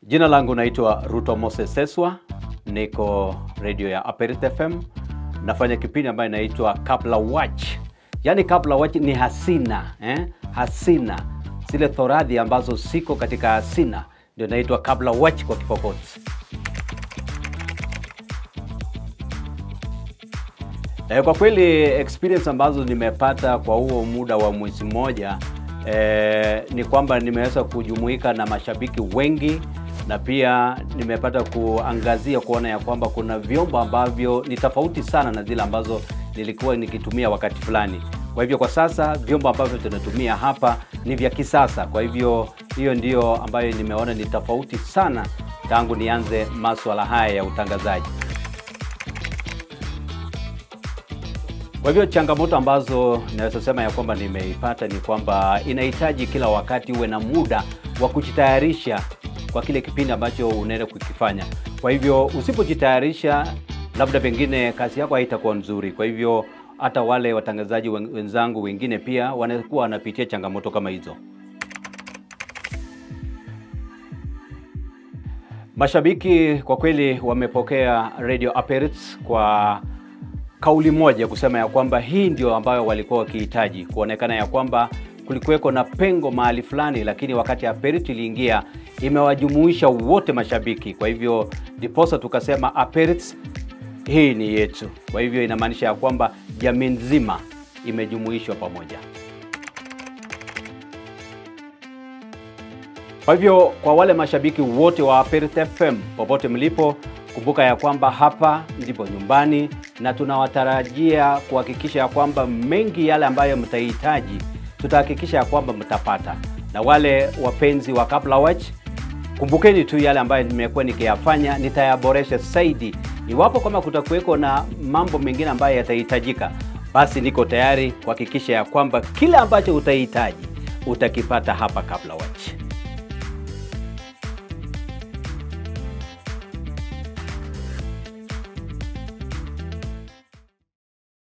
Jina langu naitwa Ruto Moses Seswa, niko radio ya Aperith FM. Nafanya kipindi ambayo inaitwa Kabla Watch. Yaani Kabla Watch ni hasina, hasina. Zile thoradhi ambazo siko katika hasina ndio inaitwa Kabla Watch kwa Kipokoti. Kwa kweli experience ambazo nimepata kwa huo muda wa mwezi mmoja ni kwamba nimeweza kujumuika na mashabiki wengi, na pia nimepata kuangazia kuona ya kwamba kuna vyombo ambavyo ni tofauti sana na zile ambazo nilikuwa nikitumia wakati fulani. Kwa hivyo kwa sasa vyombo ambavyo tunatumia hapa ni vya kisasa. Kwa hivyo hiyo ndio ambayo nimeona ni tofauti sana tangu nianze masuala haya ya utangazaji. Kwa hivyo changamoto ambazo naweza sema ya kwamba nimeipata ni kwamba inahitaji kila wakati uwe na muda wa kujitayarisha kwa kile kipindi ambacho unaenda kukifanya. Kwa hivyo usipojitayarisha, labda pengine kazi yako haitakuwa nzuri. Kwa hivyo hata wale watangazaji wenzangu wengine pia wanakuwa wanapitia changamoto kama hizo. Mashabiki kwa kweli wamepokea Radio Aperith kwa kauli moja kusema ya kwamba hii ndio ambayo walikuwa wakihitaji, kuonekana ya kwamba kulikuweko na pengo mahali fulani, lakini wakati Aperith iliingia imewajumuisha wote mashabiki. Kwa hivyo ndiposa tukasema Aperith hii ni yetu. Kwa hivyo inamaanisha ya kwamba jamii nzima imejumuishwa pamoja. Kwa hivyo kwa wale mashabiki wote wa Aperith FM popote mlipo, kumbuka ya kwamba hapa ndipo nyumbani, na tunawatarajia kuhakikisha ya kwamba mengi yale ambayo mtahitaji tutahakikisha ya kwamba mtapata. Na wale wapenzi wa Kabla Watch, kumbukeni tu yale ambayo nimekuwa nikiyafanya nitayaboresha zaidi. Iwapo kama kutakuweko na mambo mengine ambayo yatahitajika, basi niko tayari kuhakikisha ya kwamba kila ambacho utahitaji utakipata hapa Kabla Watch.